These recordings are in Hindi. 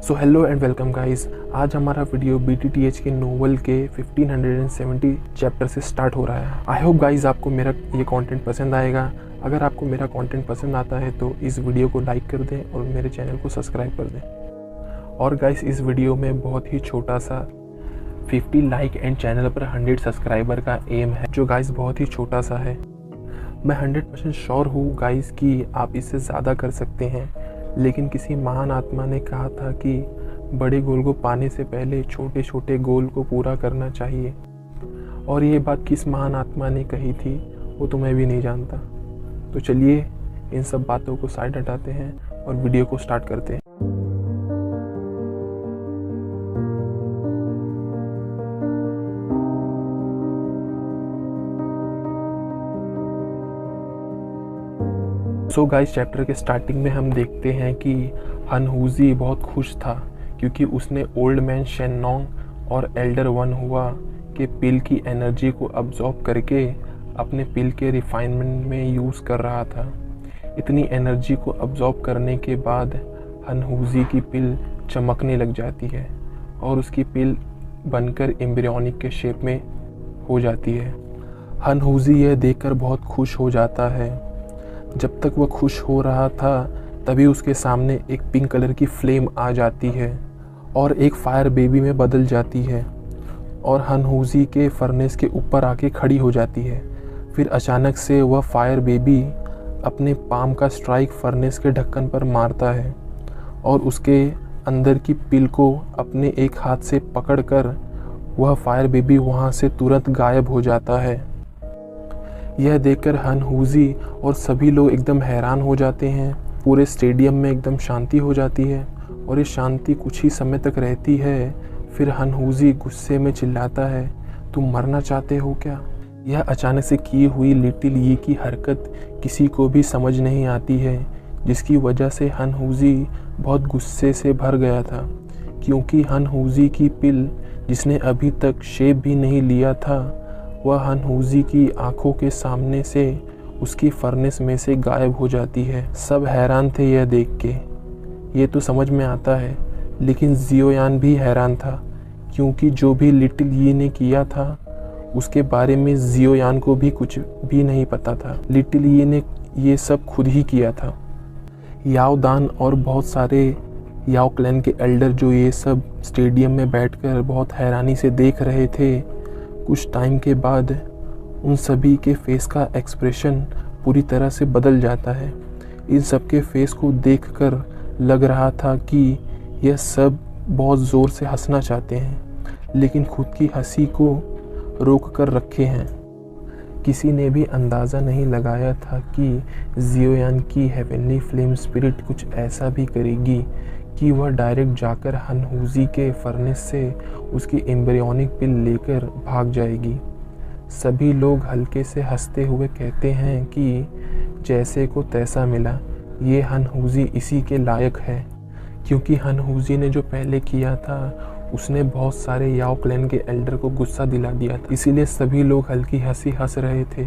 So hello and welcome guys. आज हमारा वीडियो BTTH के नोवेल के 1570 चैप्टर से स्टार्ट हो रहा है। आई होप गाइस आपको मेरा ये कंटेंट पसंद आएगा। अगर आपको मेरा कंटेंट पसंद आता है तो इस वीडियो को लाइक कर दें और मेरे चैनल को सब्सक्राइब कर दें। और गाइस इस वीडियो में बहुत ही छोटा सा 50 लाइक एंड चैनल पर 100 सब्सक्राइबर का एम है, जो गाइस बहुत ही छोटा सा है। मैं 100% श्योर हूँ गाइस कि आप इससे ज़्यादा कर सकते हैं, लेकिन किसी महान आत्मा ने कहा था कि बड़े गोल को पाने से पहले छोटे छोटे गोल को पूरा करना चाहिए। और ये बात किस महान आत्मा ने कही थी वो तो मैं भी नहीं जानता। तो चलिए इन सब बातों को साइड हटाते हैं और वीडियो को स्टार्ट करते हैं। सो गाइस चैप्टर के स्टार्टिंग में हम देखते हैं कि हनहुजी बहुत खुश था क्योंकि उसने ओल्ड मैन शेन्नोंग और एल्डर वन हुआ के पिल की एनर्जी को अब्जॉर्ब करके अपने पिल के रिफाइनमेंट में यूज़ कर रहा था। इतनी एनर्जी को अब्जॉर्ब करने के बाद हनहुजी की पिल चमकने लग जाती है और उसकी पिल बनकर एम्ब्रियोनिक के शेप में हो जाती है। हनहुजी यह देखकर बहुत खुश हो जाता है। जब तक वह खुश हो रहा था तभी उसके सामने एक पिंक कलर की फ्लेम आ जाती है और एक फायर बेबी में बदल जाती है और हनहुजी के फर्नेस के ऊपर आके खड़ी हो जाती है। फिर अचानक से वह फायर बेबी अपने पाम का स्ट्राइक फर्नेस के ढक्कन पर मारता है और उसके अंदर की पिल को अपने एक हाथ से पकड़कर वह फायर बेबी वहाँ से तुरंत गायब हो जाता है। यह देखकर हनहुजी और सभी लोग एकदम हैरान हो जाते हैं। पूरे स्टेडियम में एकदम शांति हो जाती है और ये शांति कुछ ही समय तक रहती है। फिर हनहुजी गुस्से में चिल्लाता है, तुम मरना चाहते हो क्या? यह अचानक से की हुई लिटिल यी की हरकत किसी को भी समझ नहीं आती है, जिसकी वजह से हनहुजी बहुत गुस्से से भर गया था, क्योंकि हनहुजी की पिल जिसने अभी तक शेप भी नहीं लिया था वह हनहुजी की आंखों के सामने से उसकी फर्नेस में से गायब हो जाती है। सब हैरान थे यह देख के। ये तो समझ में आता है, लेकिन जियोयान भी हैरान था, क्योंकि जो भी लिटिल यी ने किया था उसके बारे में जियोयान को भी कुछ भी नहीं पता था। लिटिल यी ने ये सब खुद ही किया था। याओ दान और बहुत सारे याओ क्लैन के एल्डर जो ये सब स्टेडियम में बैठकर बहुत हैरानी से देख रहे थे, कुछ टाइम के बाद उन सभी के फेस का एक्सप्रेशन पूरी तरह से बदल जाता है। इन सब के फेस को देखकर लग रहा था कि यह सब बहुत ज़ोर से हंसना चाहते हैं, लेकिन खुद की हंसी को रोक कर रखे हैं। किसी ने भी अंदाज़ा नहीं लगाया था कि जियोयान की हेवनली फ्लेम स्पिरिट कुछ ऐसा भी करेगी कि वह डायरेक्ट जाकर हनहुजी के फर्नेस से उसकी एम्ब्रियोनिक पिल लेकर भाग जाएगी। सभी लोग हल्के से हंसते हुए कहते हैं कि जैसे को तैसा मिला, ये हनहुजी इसी के लायक है, क्योंकि हनहुजी ने जो पहले किया था उसने बहुत सारे याओ क्लैन के एल्डर को गुस्सा दिला दिया था। इसीलिए सभी लोग हल्की हंसी हंस रहे थे।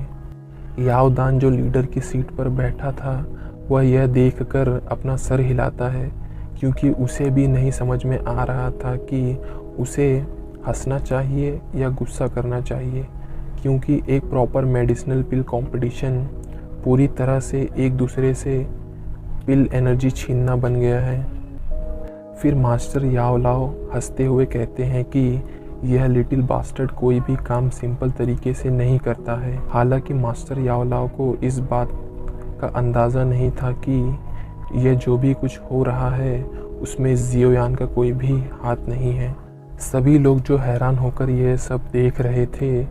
याओ दान जो लीडर की सीट पर बैठा था वह यह देखकर अपना सर हिलाता है, क्योंकि उसे भी नहीं समझ में आ रहा था कि उसे हंसना चाहिए या गुस्सा करना चाहिए, क्योंकि एक प्रॉपर मेडिसिनल पिल कंपटीशन पूरी तरह से एक दूसरे से पिल एनर्जी छीनना बन गया है। फिर मास्टर याओ लाओ हंसते हुए कहते हैं कि यह लिटिल बास्टर्ड कोई भी काम सिंपल तरीके से नहीं करता है। हालांकि मास्टर याओ लाओ को इस बात का अंदाज़ा नहीं था कि यह जो भी कुछ हो रहा है उसमें जियोयान का कोई भी हाथ नहीं है। सभी लोग जो हैरान होकर यह सब देख रहे थे,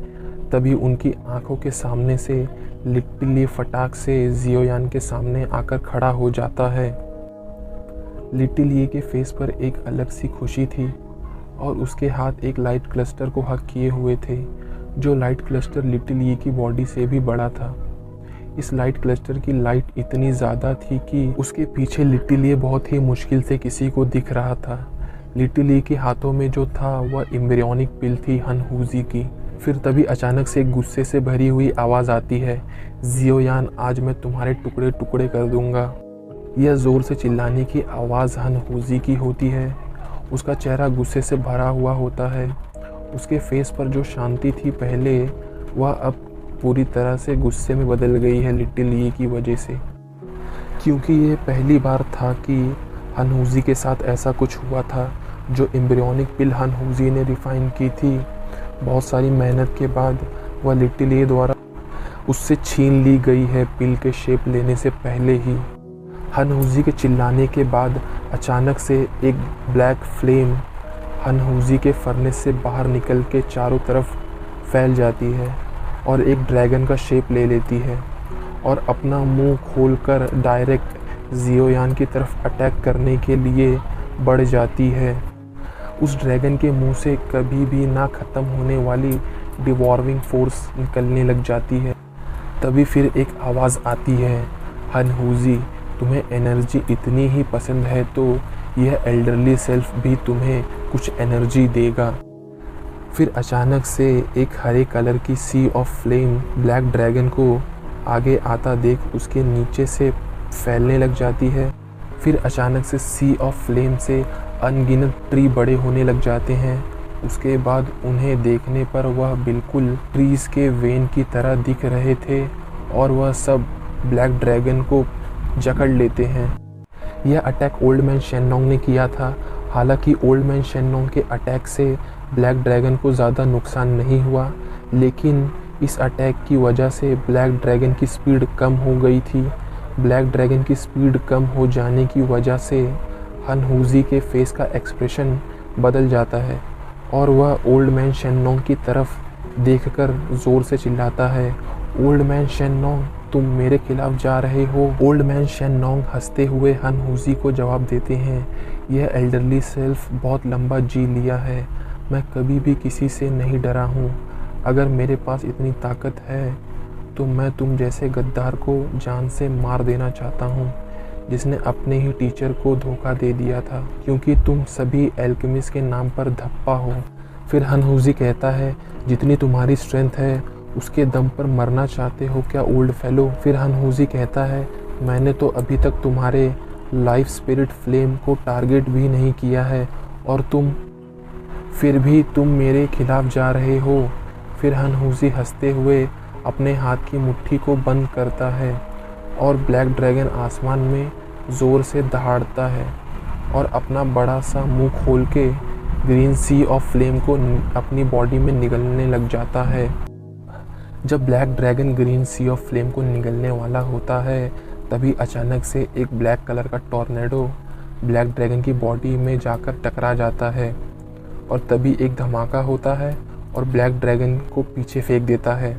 तभी उनकी आंखों के सामने से लिटिल यी फटाक से जियोयान के सामने आकर खड़ा हो जाता है। लिटिल यी के फेस पर एक अलग सी खुशी थी और उसके हाथ एक लाइट क्लस्टर को हक किए हुए थे, जो लाइट क्लस्टर लिटिल यी की बॉडी से भी बड़ा था। इस लाइट क्लस्टर की लाइट इतनी ज़्यादा थी कि उसके पीछे लिटिल यी बहुत ही मुश्किल से किसी को दिख रहा था। लिटिल यी के हाथों में जो था वह एम्ब्रियोनिक पिल थी हनहुजी की। फिर तभी अचानक से गुस्से से भरी हुई आवाज़ आती है, जियोयान आज मैं तुम्हारे टुकड़े टुकड़े कर दूंगा। यह ज़ोर से चिल्लाने की आवाज़ हनहुजी की होती है उसका चेहरा गुस्से से भरा हुआ होता है। उसके फेस पर जो शांति थी पहले, वह अब पूरी तरह से गुस्से में बदल गई है लिटिल यी की वजह से, क्योंकि ये पहली बार था कि हनहुजी के साथ ऐसा कुछ हुआ था। जो एम्ब्रियोनिक पिल हनहुजी ने रिफाइन की थी, बहुत सारी मेहनत के बाद वह लिटिल यी द्वारा उससे छीन ली गई है पिल के शेप लेने से पहले ही। हनहुजी के चिल्लाने के बाद अचानक से एक ब्लैक फ्लेम हनहुजी के फर्नेस से बाहर निकल के चारों तरफ फैल जाती है और एक ड्रैगन का शेप ले लेती है और अपना मुंह खोलकर डायरेक्ट जियोयान की तरफ अटैक करने के लिए बढ़ जाती है। उस ड्रैगन के मुंह से कभी भी ना ख़त्म होने वाली डिवॉर्विंग फोर्स निकलने लग जाती है। तभी फिर एक आवाज़ आती है, हनहुजी, तुम्हें एनर्जी इतनी ही पसंद है तो यह एल्डरली सेल्फ भी तुम्हें कुछ एनर्जी देगा। फिर अचानक से एक हरे कलर की सी ऑफ फ्लेम ब्लैक ड्रैगन को आगे आता देख उसके नीचे से फैलने लग जाती है। फिर अचानक से सी ऑफ फ्लेम से अनगिनत ट्री बड़े होने लग जाते हैं। उसके बाद उन्हें देखने पर वह बिल्कुल ट्रीज के वेन की तरह दिख रहे थे और वह सब ब्लैक ड्रैगन को जकड़ लेते हैं। यह अटैक ओल्ड मैन शेननोंग ने किया था। हालांकि ओल्ड मैन शेननोंग के अटैक से ब्लैक ड्रैगन को ज़्यादा नुकसान नहीं हुआ, लेकिन इस अटैक की वजह से ब्लैक ड्रैगन की स्पीड कम हो गई थी। ब्लैक ड्रैगन की स्पीड कम हो जाने की वजह से हनहुजी के फेस का एक्सप्रेशन बदल जाता है और वह ओल्ड मैन शेननोंग की तरफ देखकर ज़ोर से चिल्लाता है, ओल्ड मैन शेननोंग, तुम मेरे खिलाफ जा रहे हो। ओल्ड मैन शेननोंग हंसते हुए हनहुजी को जवाब देते हैं, यह एल्डरली सेल्फ बहुत लंबा जी लिया है। मैं कभी भी किसी से नहीं डरा हूँ। अगर मेरे पास इतनी ताकत है तो मैं तुम जैसे गद्दार को जान से मार देना चाहता हूँ, जिसने अपने ही टीचर को धोखा दे दिया था, क्योंकि तुम सभी एल्केमिस्ट के नाम पर धप्पा हो। फिर हनहुजी कहता है, जितनी तुम्हारी स्ट्रेंथ है उसके दम पर मरना चाहते हो क्या ओल्ड फेलो। फिर हनहुजी कहता है, मैंने तो अभी तक तुम्हारे लाइफ स्पिरिट फ्लेम को टारगेट भी नहीं किया है और फिर भी तुम मेरे खिलाफ जा रहे हो। फिर हनहुजी हंसते हुए अपने हाथ की मुट्ठी को बंद करता है और ब्लैक ड्रैगन आसमान में ज़ोर से दहाड़ता है और अपना बड़ा सा मुंह खोल के ग्रीन सी ऑफ फ्लेम को अपनी बॉडी में निगलने लग जाता है। जब black dragon green sea of flame को निगलने वाला होता है, तभी अचानक से एक ब्लैक कलर का टॉर्नेडो ब्लैक ड्रैगन की बॉडी में जाकर टकरा जाता है और तभी एक धमाका होता है और ब्लैक ड्रैगन को पीछे फेंक देता है।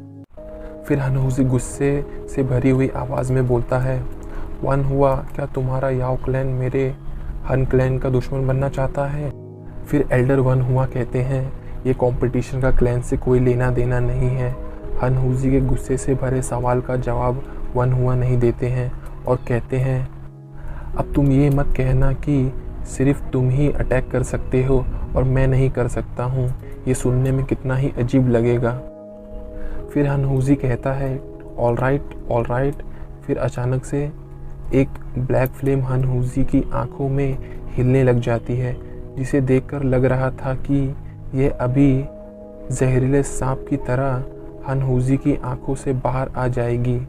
फिर हनहुजी गुस्से से भरी हुई आवाज़ में बोलता है, वन हुआ, क्या तुम्हारा याओ क्लैन मेरे हन क्लैन का दुश्मन बनना चाहता है। फिर एल्डर वन हुआ कहते हैं, ये कंपटीशन का क्लैन से कोई लेना देना नहीं है। हनहुजी के गुस्से से भरे सवाल का जवाब वन हुआ नहीं देते हैं और कहते हैं, अब तुम ये मत कहना कि सिर्फ तुम ही अटैक कर सकते हो और मैं नहीं कर सकता हूँ। ये सुनने में कितना ही अजीब लगेगा। फिर हनहुजी कहता है, ऑल राइट। फिर अचानक से एक ब्लैक फ्लेम हनहुजी की आंखों में हिलने लग जाती है, जिसे देखकर लग रहा था कि यह अभी जहरीले सांप की तरह हनहुजी की आंखों से बाहर आ जाएगी।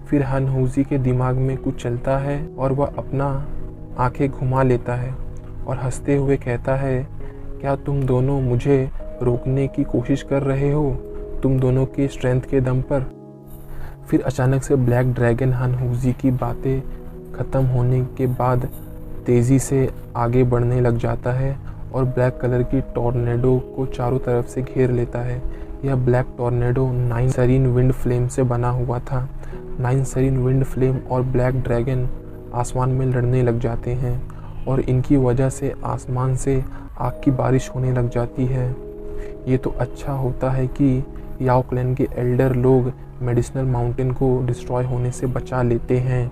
फिर हनहुजी के दिमाग में कुछ चलता है और वह अपना आंखें घुमा लेता है और हंसते हुए कहता है, क्या तुम दोनों मुझे रोकने की कोशिश कर रहे हो, तुम दोनों की स्ट्रेंथ के दम पर। फिर अचानक से ब्लैक ड्रैगन हनहुजी की बातें ख़त्म होने के बाद तेज़ी से आगे बढ़ने लग जाता है और ब्लैक कलर की टॉर्नेडो को चारों तरफ से घेर लेता है। यह ब्लैक टॉर्नेडो 9 सरीन विंड फ्लेम से बना हुआ था। 9 सरीन विंड फ्लेम और ब्लैक ड्रैगन आसमान में लड़ने लग जाते हैं और इनकी वजह से आसमान से आग की बारिश होने लग जाती है। ये तो अच्छा होता है कि याओ क्लैन के एल्डर लोग मेडिसिनल माउंटेन को डिस्ट्रॉय होने से बचा लेते हैं।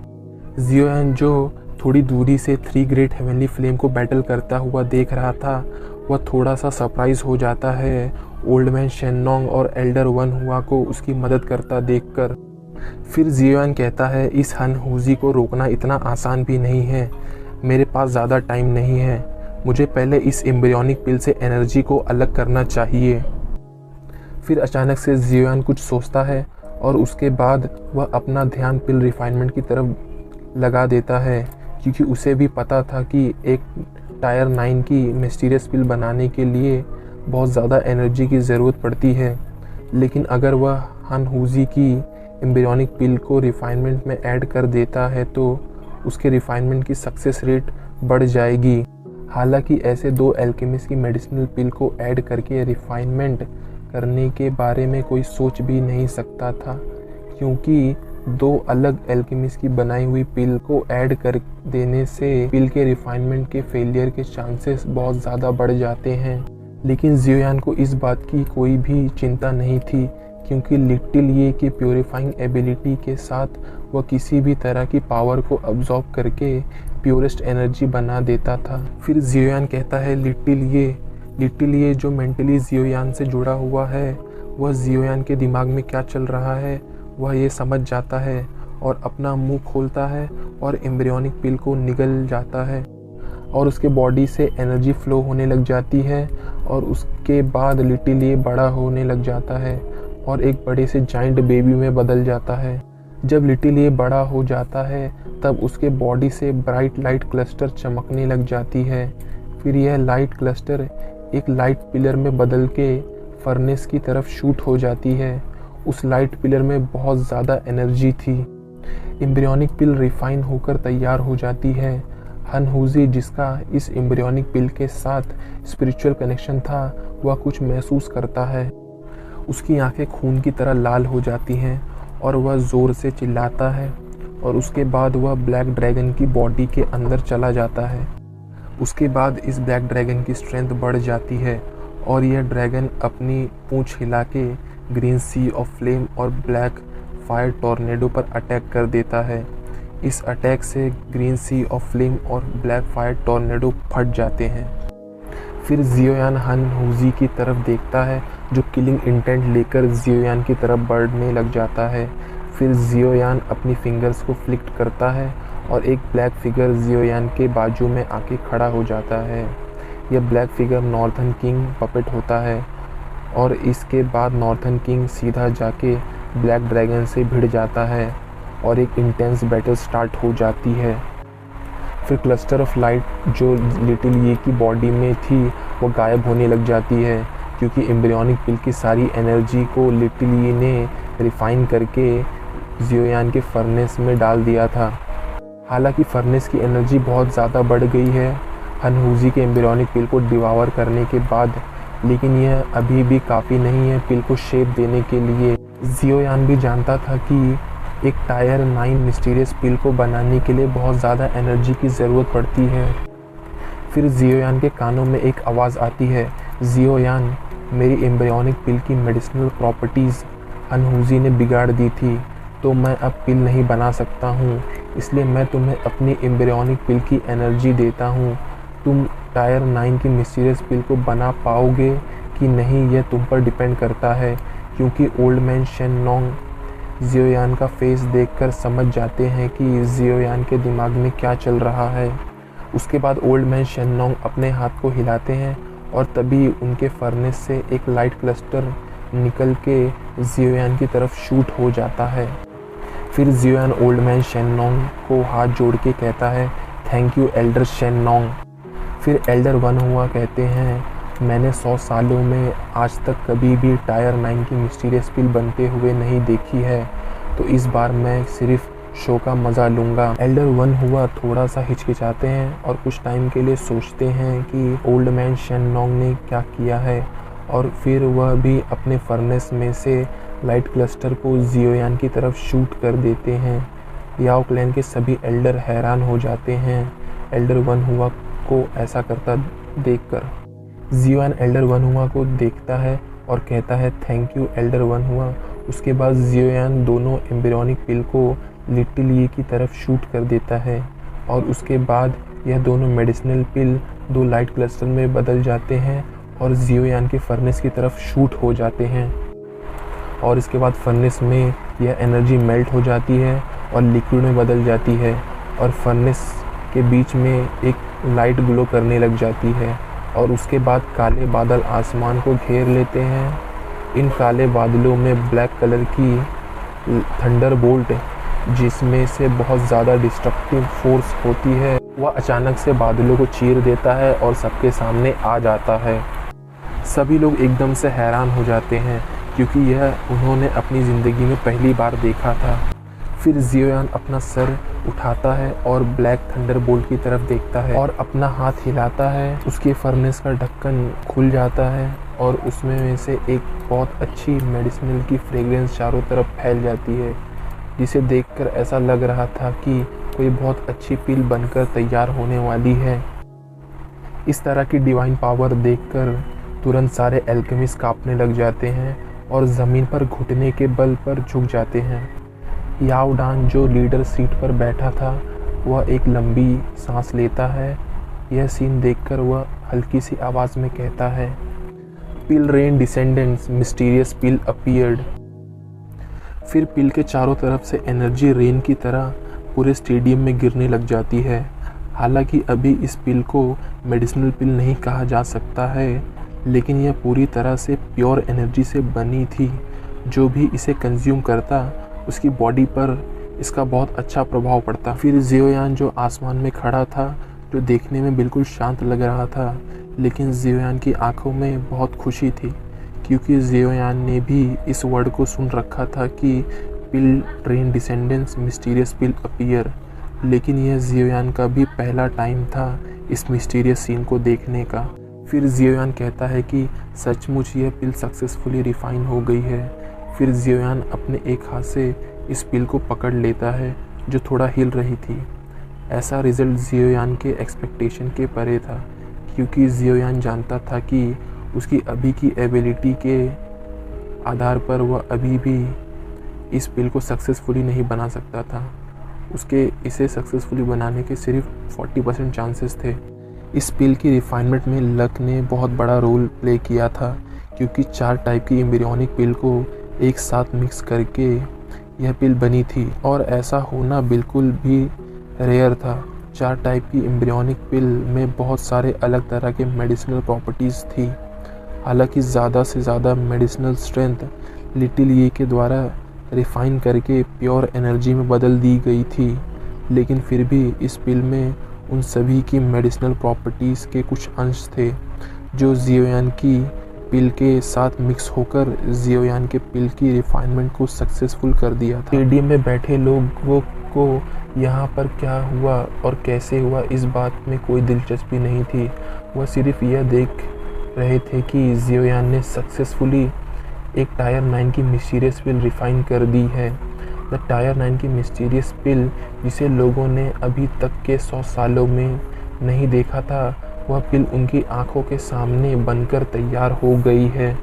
जियोयान जो थोड़ी दूरी से 3 ग्रेट हेवनली फ्लेम को बैटल करता हुआ देख रहा था, वह थोड़ा सा सरप्राइज हो जाता है ओल्ड मैन शेननोंग और एल्डर वन हुआ को उसकी मदद करता देखकर। फिर जियोयान कहता है, इस हनहुजी को रोकना इतना आसान भी नहीं है, मेरे पास ज़्यादा टाइम नहीं है। मुझे पहले इस एम्ब्रियोनिक पिल से एनर्जी को अलग करना चाहिए। फिर अचानक से जियोयान कुछ सोचता है और उसके बाद वह अपना ध्यान पिल रिफाइनमेंट की तरफ लगा देता है, क्योंकि उसे भी पता था कि एक टायर 9 की मिस्टीरियस पिल बनाने के लिए बहुत ज़्यादा एनर्जी की ज़रूरत पड़ती है। लेकिन अगर वह हनहुजी की एम्ब्रियोनिक पिल को रिफाइनमेंट में ऐड कर देता है तो उसके रिफाइनमेंट की सक्सेस रेट बढ़ जाएगी। हालांकि ऐसे दो एल्केमिस्ट की मेडिसिनल पिल को ऐड करके रिफाइनमेंट करने के बारे में कोई सोच भी नहीं सकता था, क्योंकि दो अलग एल्केमिस्ट की बनाई हुई पिल को ऐड कर देने से पिल के रिफाइनमेंट के फेलियर के चांसेस बहुत ज़्यादा बढ़ जाते हैं। लेकिन जियोयान को इस बात की कोई भी चिंता नहीं थी, क्योंकि लिटिल ये के प्योरीफाइंग एबिलिटी के साथ वह किसी भी तरह की पावर को अब्जॉर्ब करके प्योरेस्ट एनर्जी बना देता था। फिर जियोयान कहता है लिटिल ये जो मेंटली जियोयान से जुड़ा हुआ है, वह जियोयान के दिमाग में क्या चल रहा है वह ये समझ जाता है और अपना मुंह खोलता है और एम्ब्रियोनिक पिल को निगल जाता है और उसके बॉडी से एनर्जी फ्लो होने लग जाती है और उसके बाद लिटिल ये बड़ा होने लग जाता है और एक बड़े से जाइंट बेबी में बदल जाता है। जब लिटिल ये बड़ा हो जाता है तब उसके बॉडी से ब्राइट लाइट क्लस्टर चमकने लग जाती है। फिर यह लाइट क्लस्टर एक लाइट पिलर में बदल के फर्नेस की तरफ शूट हो जाती है। उस लाइट पिलर में बहुत ज़्यादा एनर्जी थी। एम्ब्रियोनिक पिल रिफाइन होकर तैयार हो जाती है। हनहुजी, जिसका इस एम्ब्रियोनिक पिल के साथ स्पिरिचुअल कनेक्शन था, वह कुछ महसूस करता है। उसकी आंखें खून की तरह लाल हो जाती हैं और वह ज़ोर से चिल्लाता है और उसके बाद वह ब्लैक ड्रैगन की बॉडी के अंदर चला जाता है। उसके बाद इस ब्लैक ड्रैगन की स्ट्रेंथ बढ़ जाती है और यह ड्रैगन अपनी पूंछ हिला के ग्रीन सी ऑफ फ्लेम और ब्लैक फायर टॉर्नेडो पर अटैक कर देता है। इस अटैक से ग्रीन सी ऑफ फ्लेम और ब्लैक फायर टॉर्नेडो फट जाते हैं। फिर जियोयान हनहुजी की तरफ देखता है जो किलिंग इंटेंट लेकर जियोयान की तरफ बढ़ने लग जाता है। फिर जियोयान अपनी फिंगर्स को फ्लिक्ट करता है और एक ब्लैक फिगर जियोयान के बाजू में आके खड़ा हो जाता है। यह black figure northern king puppet होता है और इसके बाद नॉर्थन किंग सीधा जाके ब्लैक ड्रैगन से भिड़ जाता है और एक इंटेंस बैटल स्टार्ट हो जाती है। फिर क्लस्टर ऑफ लाइट जो लिटिल ये की बॉडी में थी वो गायब होने लग जाती है, क्योंकि एम्ब्रियोनिक पिल की सारी एनर्जी को लिटिल ये ने रिफाइन करके जियोयान के फर्नेस में डाल दिया था। हालांकि फर्नेस की एनर्जी बहुत ज़्यादा बढ़ गई है हनहुजी के एम्ब्रियोनिक पिल को डिवावर करने के बाद, लेकिन यह अभी भी काफ़ी नहीं है पिल को शेप देने के लिए। जियोयान भी जानता था कि एक टायर 9 मिस्टीरियस पिल को बनाने के लिए बहुत ज़्यादा एनर्जी की ज़रूरत पड़ती है। फिर जियोयान के कानों में एक आवाज़ आती है, जियोयान, मेरी एम्ब्रियोनिक पिल की मेडिसिनल प्रॉपर्टीज़ हनहुजी ने बिगाड़ दी थी, तो मैं अब पिल नहीं बना सकता हूँ, इसलिए मैं तुम्हें अपनी एम्ब्रियोनिक पिल की एनर्जी देता हूँ। तुम टायर 9 की मिस्टीरियस पिल को बना पाओगे कि नहीं यह तुम पर डिपेंड करता है, क्योंकि ओल्ड मैन शेननोंग जियोयान का फेस देखकर समझ जाते हैं कि जियोयान के दिमाग में क्या चल रहा है। उसके बाद ओल्ड मैन शेननोंग अपने हाथ को हिलाते हैं और तभी उनके फर्नेस से एक लाइट क्लस्टर निकल के जियोयान की तरफ शूट हो जाता है। फिर जियोयान ओल्ड मैन शेननोंग को हाथ जोड़ के कहता है, थैंक यू एल्डर शेननोंग। फिर एल्डर वन हुआ कहते हैं, मैंने 100 सालों में आज तक कभी भी टायर 9 की मिस्टीरियस पिल बनते हुए नहीं देखी है, तो इस बार मैं सिर्फ शो का मज़ा लूँगा। एल्डर वन हुआ थोड़ा सा हिचकिचाते हैं और कुछ टाइम के लिए सोचते हैं कि ओल्ड मैन शेननोंग ने क्या किया है, और फिर वह भी अपने फर्नेस में से लाइट क्लस्टर को जियोयान की तरफ शूट कर देते हैं। याओ क्लैन के सभी एल्डर हैरान हो जाते हैं एल्डर वन हुआ को ऐसा करता देखकर। जियोयान एल्डर वन हुआ को देखता है और कहता है, थैंक यू एल्डर वन हुआ। उसके बाद जियोयान दोनों एम्ब्रियोनिक पिल को लिटिल ये की तरफ शूट कर देता है और उसके बाद यह दोनों मेडिसिनल पिल 2 लाइट क्लस्टर में बदल जाते हैं और जियोयान के फर्नेस की तरफ शूट हो जाते हैं। और इसके बाद फर्नेस में यह एनर्जी मेल्ट हो जाती है और लिक्विड में बदल जाती है और फर्नेस के बीच में एक लाइट ग्लो करने लग जाती है और उसके बाद काले बादल आसमान को घेर लेते हैं। इन काले बादलों में ब्लैक कलर की थंडरबोल्ट, जिसमें से बहुत ज़्यादा डिस्ट्रक्टिव फोर्स होती है, वह अचानक से बादलों को चीर देता है और सबके सामने आ जाता है। सभी लोग एकदम से हैरान हो जाते हैं क्योंकि यह उन्होंने अपनी ज़िंदगी में पहली बार देखा था। फिर जियोयान अपना सर उठाता है और ब्लैक थंडरबोल्ट की तरफ देखता है और अपना हाथ हिलाता है। उसके फर्नेस का ढक्कन खुल जाता है और उसमें से एक बहुत अच्छी मेडिसिनल की फ्रेग्रेंस चारों तरफ फैल जाती है, जिसे देखकर ऐसा लग रहा था कि कोई बहुत अच्छी पिल बनकर तैयार होने वाली है। इस तरह की डिवाइन पावर देखकर तुरंत सारे एल्केमिस्ट कांपने लग जाते हैं और ज़मीन पर घुटने के बल पर झुक जाते हैं। याओ डान, जो लीडर सीट पर बैठा था, वह एक लंबी सांस लेता है। यह सीन देखकर वह हल्की सी आवाज़ में कहता है, पिल रेन डिसेंडेंट्स, मिस्टीरियस पिल अपीयर्ड। फिर पिल के चारों तरफ से एनर्जी रेन की तरह पूरे स्टेडियम में गिरने लग जाती है। हालांकि अभी इस पिल को मेडिसिनल पिल नहीं कहा जा सकता है, लेकिन यह पूरी तरह से प्योर एनर्जी से बनी थी। जो भी इसे कंज्यूम करता उसकी बॉडी पर इसका बहुत अच्छा प्रभाव पड़ता। फिर जियोयान, जो आसमान में खड़ा था, जो देखने में बिल्कुल शांत लग रहा था, लेकिन जियोयान की आंखों में बहुत खुशी थी क्योंकि जियोयान ने भी इस वर्ड को सुन रखा था कि पिल ट्रेन डिसेंडेंट्स, मिस्टीरियस पिल अपीयर। लेकिन यह जियोयान का भी पहला टाइम था इस मिस्टीरियस सीन को देखने का। फिर जियोयान कहता है कि सचमुच यह पिल सक्सेसफुली रिफाइन हो गई है। फिर जियोयान अपने एक हाथ से इस पिल को पकड़ लेता है जो थोड़ा हिल रही थी। ऐसा रिज़ल्ट जियोयान के एक्सपेक्टेशन के परे था क्योंकि जियोयान जानता था कि उसकी अभी की एबिलिटी के आधार पर वह अभी भी इस पिल को सक्सेसफुली नहीं बना सकता था। उसके इसे सक्सेसफुली बनाने के सिर्फ 40% चांसेस थे। इस पिल की रिफाइनमेंट में लक ने बहुत बड़ा रोल प्ले किया था क्योंकि 4 टाइप की एम्ब्रियोनिक पिल को एक साथ मिक्स करके यह पिल बनी थी और ऐसा होना बिल्कुल भी रेयर था। 4 टाइप की एम्ब्रियोनिक पिल में बहुत सारे अलग तरह के मेडिसिनल प्रॉपर्टीज़ थी। हालांकि ज़्यादा से ज़्यादा मेडिसिनल स्ट्रेंथ लिटिल ये के द्वारा रिफ़ाइन करके प्योर एनर्जी में बदल दी गई थी, लेकिन फिर भी इस पिल में उन सभी की मेडिसिनल प्रॉपर्टीज़ के कुछ अंश थे जो जियोयान की पिल के साथ मिक्स होकर जियोयान के पिल की रिफाइनमेंट को सक्सेसफुल कर दिया था। स्टेडियम में बैठे लोगों को यहाँ पर क्या हुआ और कैसे हुआ इस बात में कोई दिलचस्पी नहीं थी। वह सिर्फ यह देख रहे थे कि जियोयान ने सक्सेसफुली एक टायर 9 की मिस्टीरियस पिल रिफाइन कर दी है। द टायर 9 की मिस्टीरियस पिल, जिसे लोगों ने अभी तक के 100 सालों में नहीं देखा था, वह पिल उनकी आंखों के सामने बनकर तैयार हो गई है।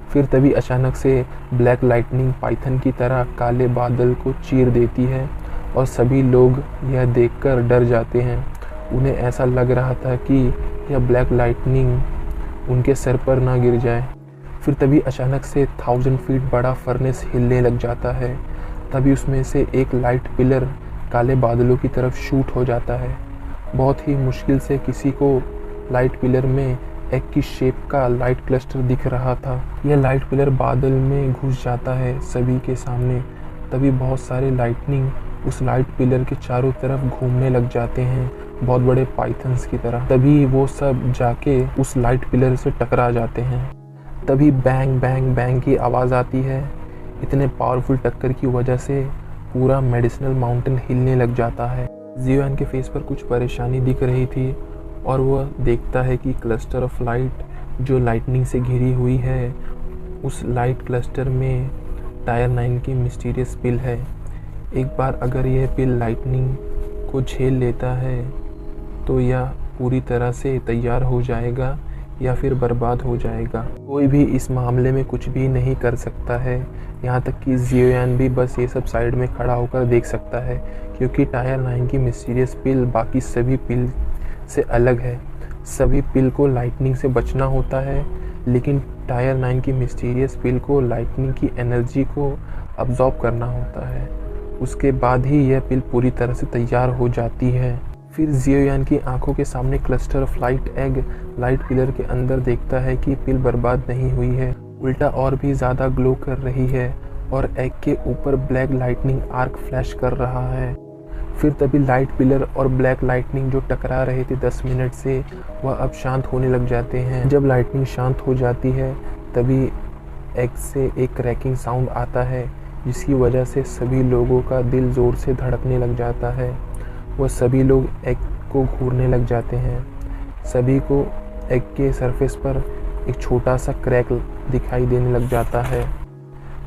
फिर तभी अचानक से ब्लैक लाइटनिंग पाइथन की तरह काले बादल को चीर देती है और सभी लोग यह देखकर डर जाते हैं। उन्हें ऐसा लग रहा था कि यह ब्लैक लाइटनिंग उनके सर पर ना गिर जाए। फिर तभी अचानक से 1000 फीट बड़ा फर्नेस हिलने लग जाता है। तभी उसमें से एक लाइट पिलर काले बादलों की तरफ शूट हो जाता है। बहुत ही मुश्किल से किसी को लाइट पिलर में एक की शेप का लाइट क्लस्टर दिख रहा था। यह लाइट पिलर बादल में घुस जाता है सभी के सामने। तभी बहुत सारे लाइटनिंग उस लाइट पिलर के चारों तरफ घूमने लग जाते हैं, बहुत बड़े पाइथन्स की तरह। तभी वो सब जाके उस लाइट पिलर से टकरा जाते हैं। तभी बैंग बैंग बैंग की आवाज़ आती है। इतने पावरफुल टक्कर की वजह से पूरा मेडिसिनल माउंटेन हिलने लग जाता है। जियोयान के फेस पर कुछ परेशानी दिख रही थी और वह देखता है कि क्लस्टर ऑफ लाइट जो लाइटनिंग से घिरी हुई है, उस लाइट क्लस्टर में टायर 9 की मिस्टीरियस पिल है। एक बार अगर यह पिल लाइटनिंग को झेल लेता है तो यह पूरी तरह से तैयार हो जाएगा या फिर बर्बाद हो जाएगा। कोई भी इस मामले में कुछ भी नहीं कर सकता है, यहाँ तक कि जियोयान भी बस ये सब साइड में खड़ा होकर देख सकता है क्योंकि टायर 9 की मिस्टीरियस पिल बाकी सभी पिल से अलग है। सभी पिल को लाइटनिंग से बचना होता है, लेकिन टायर 9 की मिस्टीरियस पिल को लाइटनिंग की एनर्जी को अब्जॉर्ब करना होता है। उसके बाद ही यह पिल पूरी तरह से तैयार हो जाती है। फिर जियोयान की आंखों के सामने cluster of light egg light pillar के अंदर देखता है कि पिल बर्बाद नहीं हुई है, उल्टा और भी ज़्यादा ग्लो कर रही है और एग के ऊपर ब्लैक लाइटनिंग आर्क फ्लैश कर रहा है। फिर तभी लाइट पिलर और ब्लैक लाइटनिंग जो टकरा रहे थे 10 मिनट से, वह अब शांत होने लग जाते हैं। जब लाइटनिंग शांत हो जाती है तभी एग से एक क्रैकिंग साउंड आता है, जिसकी वजह से सभी लोगों का दिल ज़ोर से धड़कने लग जाता है। वह सभी लोग एग को घूरने लग जाते हैं। सभी को एग के सरफेस पर एक छोटा सा क्रैक दिखाई देने लग जाता है।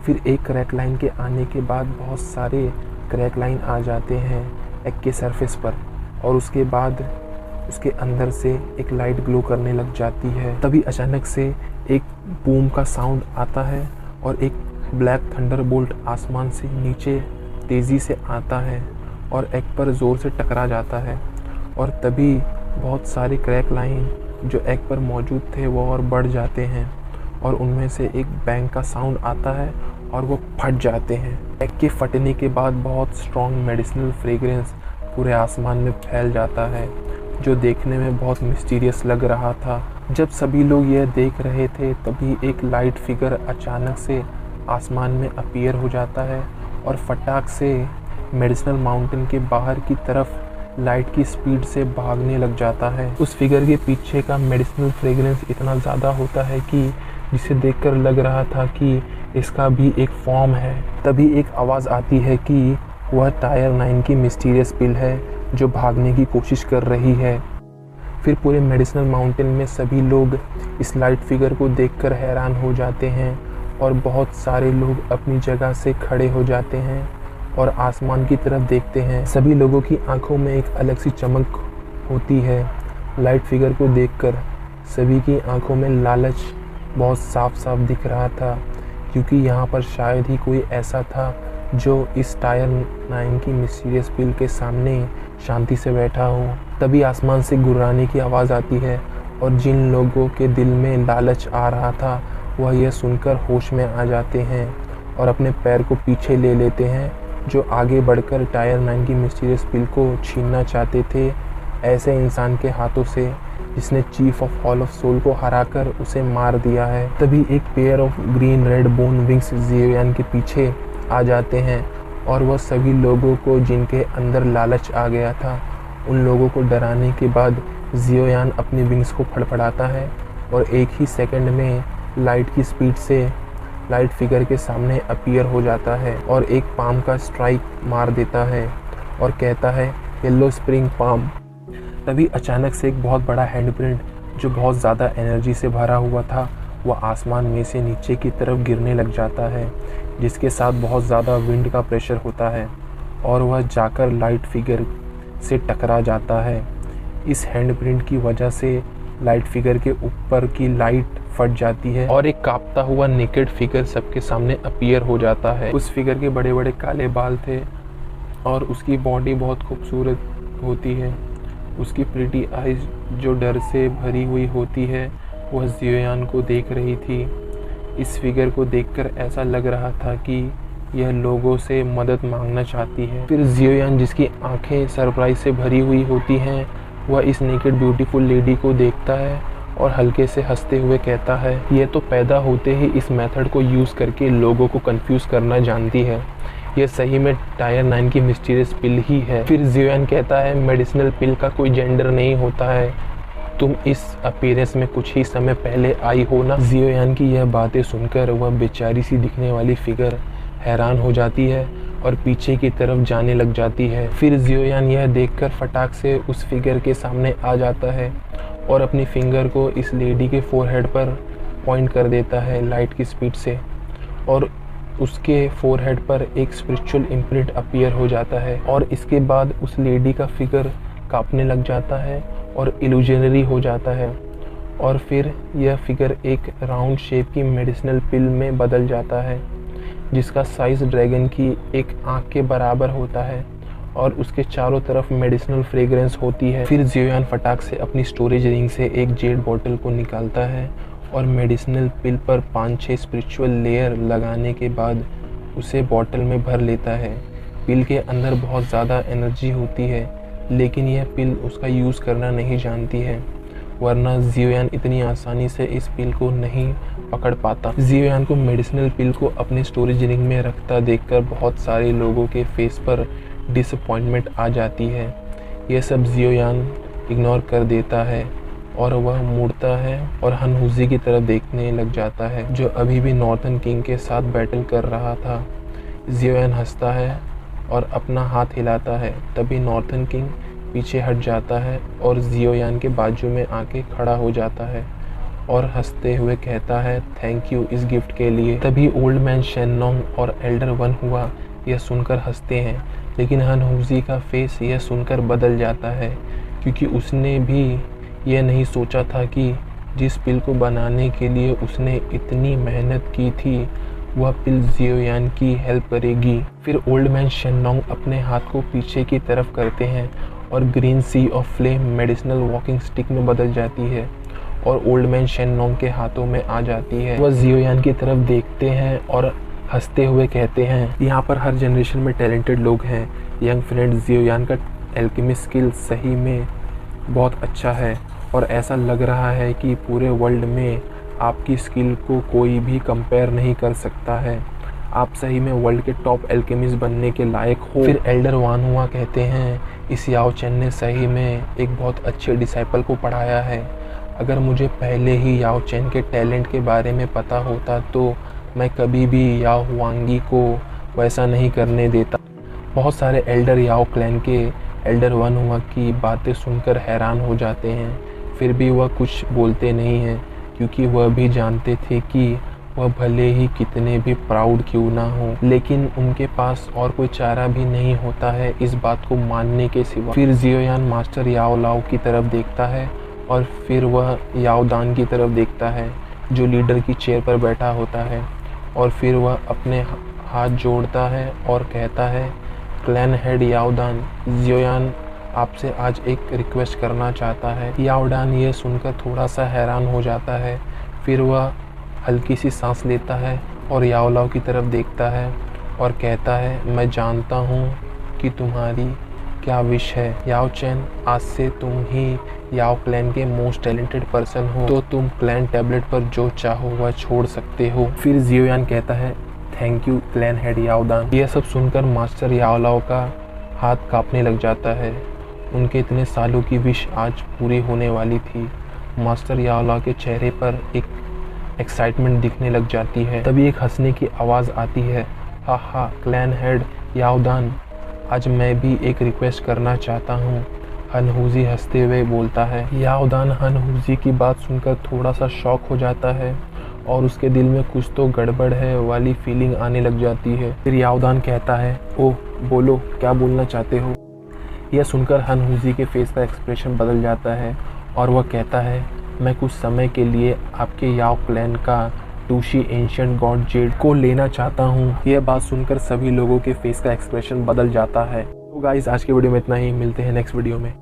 फिर एक क्रैक लाइन के आने के बाद बहुत सारे क्रैक लाइन आ जाते हैं एग के सरफेस पर, और उसके बाद उसके अंदर से एक लाइट ग्लो करने लग जाती है। तभी अचानक से एक बूम का साउंड आता है और एक ब्लैक थंडरबोल्ट आसमान से नीचे तेज़ी से आता है और एग पर ज़ोर से टकरा जाता है। और तभी बहुत सारे क्रैक लाइन जो एग पर मौजूद थे वो और बढ़ जाते हैं और उनमें से एक बैंग का साउंड आता है और वो फट जाते हैं। एग के फटने के बाद बहुत स्ट्रॉन्ग मेडिसिनल फ्रेग्रेंस पूरे आसमान में फैल जाता है, जो देखने में बहुत मिस्टीरियस लग रहा था। जब सभी लोग यह देख रहे थे तभी एक लाइट फिगर अचानक से आसमान में अपीयर हो जाता है और फटाक से मेडिसिनल माउंटेन के बाहर की तरफ लाइट की स्पीड से भागने लग जाता है। उस फिगर के पीछे का मेडिसिनल फ्रेग्रेंस इतना ज़्यादा होता है कि जिसे देखकर लग रहा था कि इसका भी एक फॉर्म है। तभी एक आवाज़ आती है कि वह टायर 9 की मिस्टीरियस पिल है जो भागने की कोशिश कर रही है। फिर पूरे मेडिसिनल माउंटेन में सभी लोग इस लाइट फिगर को देखकर हैरान हो जाते हैं और बहुत सारे लोग अपनी जगह से खड़े हो जाते हैं और आसमान की तरफ देखते हैं। सभी लोगों की आंखों में एक अलग सी चमक होती है लाइट फिगर को देखकर। सभी की आंखों में लालच बहुत साफ साफ दिख रहा था, क्योंकि यहाँ पर शायद ही कोई ऐसा था जो इस टायर 9 की मिस्टीरियस पिल के सामने शांति से बैठा हो। तभी आसमान से गुर्राने की आवाज़ आती है और जिन लोगों के दिल में लालच आ रहा था वह यह सुनकर होश में आ जाते हैं और अपने पैर को पीछे ले लेते हैं, जो आगे बढ़कर टायर 9 की मिस्टीरियस पिल को छीनना चाहते थे ऐसे इंसान के हाथों से जिसने chief of hall of soul को हराकर उसे मार दिया है। तभी एक pair of green red bone wings जियोयान के पीछे आ जाते हैं और वह सभी लोगों को जिनके अंदर लालच आ गया था उन लोगों को डराने के बाद जियोयान अपनी विंग्स को फड़फड़ाता है और एक ही सेकंड में लाइट की स्पीड से लाइट फिगर के सामने अपीयर हो जाता है और एक पाम का स्ट्राइक मार देता है और कहता है येलो स्प्रिंग पाम। तभी अचानक से एक बहुत बड़ा हैंडप्रिंट जो बहुत ज़्यादा एनर्जी से भरा हुआ था वह आसमान में से नीचे की तरफ गिरने लग जाता है, जिसके साथ बहुत ज़्यादा विंड का प्रेशर होता है और वह जाकर लाइट फिगर से टकरा जाता है। इस हैंडप्रिंट की वजह से लाइट फिगर के ऊपर की लाइट फट जाती है और एक कांपता हुआ नेकेड फिगर सबके सामने अपीयर हो जाता है। उस फिगर के बड़े बड़े काले बाल थे और उसकी बॉडी बहुत खूबसूरत होती है। उसकी प्रिटी आइज जो डर से भरी हुई होती है वह जियोयान को देख रही थी। इस फिगर को देखकर ऐसा लग रहा था कि यह लोगों से मदद मांगना चाहती है। फिर जियोयान जिसकी आंखें सरप्राइज से भरी हुई होती हैं वह इस नेकेड ब्यूटीफुल लेडी को देखता है और हल्के से हंसते हुए कहता है यह तो पैदा होते ही इस मेथड को यूज़ करके लोगों को कंफ्यूज करना जानती है। यह सही में टायर 9 की मिस्टीरियस पिल ही है। फिर जियोयान कहता है मेडिसिनल पिल का कोई जेंडर नहीं होता है, तुम इस अपीयरेंस में कुछ ही समय पहले आई हो ना। जियोयान की यह बातें सुनकर वह बेचारी सी दिखने वाली फिगर हैरान हो जाती है और पीछे की तरफ जाने लग जाती है। फिर जियोयान यह देखकर फटाक से उस फिगर के सामने आ जाता है और अपनी फिंगर को इस लेडी के फोरहेड पर पॉइंट कर देता है लाइट की स्पीड से और उसके फोरहेड पर एक स्पिरिचुअल इम्प्रिंट अपीयर हो जाता है और इसके बाद उस लेडी का फिगर कांपने लग जाता है और इल्यूजनरी हो जाता है और फिर यह फिगर एक राउंड शेप की मेडिसिनल पिल में बदल जाता है जिसका साइज़ ड्रैगन की एक आँख के बराबर होता है और उसके चारों तरफ मेडिसिनल फ्रेग्रेंस होती है। फिर जियोयान फटाक से अपनी स्टोरेज रिंग से एक जेड बॉटल को निकालता है और मेडिसिनल पिल पर 5-6 स्पिरिचुअल लेयर लगाने के बाद उसे बॉटल में भर लेता है। पिल के अंदर बहुत ज़्यादा एनर्जी होती है, लेकिन यह पिल उसका यूज़ करना नहीं जानती है, वरना जियोयान इतनी आसानी से इस पिल को नहीं पकड़ पाता। जियोयान को मेडिसिनल पिल को अपने स्टोरेज रिंग में रखता देखकर बहुत सारे लोगों के फेस पर डिसअपॉइंटमेंट आ जाती है। यह सब जियोयान इग्नोर कर देता है और वह मुड़ता है और हनहुजी की तरफ देखने लग जाता है, जो अभी भी नॉर्थन किंग के साथ बैटल कर रहा था। जियोयान हंसता है और अपना हाथ हिलाता है। तभी नॉर्थन किंग पीछे हट जाता है और जियोयान के बाजू में आके खड़ा हो जाता है और हंसते हुए कहता है, थैंक यू इस गिफ्ट के लिए। तभी ओल्ड मैन शेननोंग और एल्डर वन हुआ यह सुनकर हंसते हैं, लेकिन हनहुजी का फेस यह सुनकर बदल जाता है, क्योंकि उसने भी यह नहीं सोचा था कि जिस पिल को बनाने के लिए उसने इतनी मेहनत की थी वह पिल जियोयान की हेल्प करेगी। फिर ओल्ड मैन शेननोंग अपने हाथ को पीछे की तरफ करते हैं और green sea of flame medicinal walking stick में बदल जाती है और ओल्ड मैन शेननोंग के हाथों में आ जाती है। वह जियोयान की तरफ देखते हैं और हंसते हुए कहते हैं, यहाँ पर हर जनरेशन में टैलेंटेड लोग हैं। यंग फ्रेंड, जियोयान का एल्केमी स्किल सही में बहुत अच्छा है और ऐसा लग रहा है कि पूरे वर्ल्ड में आपकी स्किल को कोई भी कंपेयर नहीं कर सकता है। आप सही में वर्ल्ड के टॉप एल्केमिस्ट बनने के लायक हो। फिर एल्डर वान हुआ कहते हैं, इस याओ चेन ने सही में एक बहुत अच्छे डिसाइपल को पढ़ाया है। अगर मुझे पहले ही याओ चेन के टैलेंट के बारे में पता होता तो मैं कभी भी याओ हुआंगी को वैसा नहीं करने देता। बहुत सारे एल्डर याओ क्लैन के एल्डर वन हुआ की बातें सुनकर हैरान हो जाते हैं, फिर भी वह कुछ बोलते नहीं हैं, क्योंकि वह भी जानते थे कि वह भले ही कितने भी प्राउड क्यों ना हो, लेकिन उनके पास और कोई चारा भी नहीं होता है इस बात को मानने के सिवा। फिर जियोयान मास्टर याओ लाओ की तरफ देखता है और फिर वह याओ दान की तरफ देखता है, जो लीडर की चेयर पर बैठा होता है, और फिर वह अपने हाथ जोड़ता है और कहता है, क्लैन हेड याओ दान, जियोयान आपसे आज एक रिक्वेस्ट करना चाहता है। याओ दान ये सुनकर थोड़ा सा हैरान हो जाता है, फिर वह हल्की सी सांस लेता है और याओ लाओ की तरफ देखता है और कहता है, मैं जानता हूँ कि तुम्हारी क्या विश है याओ चेन, आज से तुम ही याओ क्लैन के मोस्ट टैलेंटेड पर्सन हो, तो तुम क्लैन टैबलेट पर जो चाहो वह छोड़ सकते हो। फिर जियोयान कहता है, थैंक यू क्लैन हेड याओ दान। यह सब सुनकर मास्टर याओ लाओ का हाथ कांपने लग जाता है। उनके इतने सालों की विश आज पूरी होने वाली थी। मास्टर याओ लाओ के चेहरे पर एक एक्साइटमेंट दिखने लग जाती है। तभी एक हंसने की आवाज़ आती है, हा हा क्लैन हेड याओ दान, आज मैं भी एक रिक्वेस्ट करना चाहता हूँ। हनहुजी हंसते हुए बोलता है। याओ दान हनहुजी की बात सुनकर थोड़ा सा शॉक हो जाता है और उसके दिल में कुछ तो गड़बड़ है वाली फीलिंग आने लग जाती है। फिर याओ दान कहता है, ओह बोलो, क्या बोलना चाहते हो। यह सुनकर हनहुजी के फेस का एक्सप्रेशन बदल जाता है और वह कहता है, मैं कुछ समय के लिए आपके याओ क्लैन का टूशी एंशिएंट गॉड जेड को लेना चाहता हूँ। यह बात सुनकर सभी लोगों के फेस का एक्सप्रेशन बदल जाता है। तो गाइस, आज के वीडियो में इतना ही, मिलते हैं नेक्स्ट वीडियो में।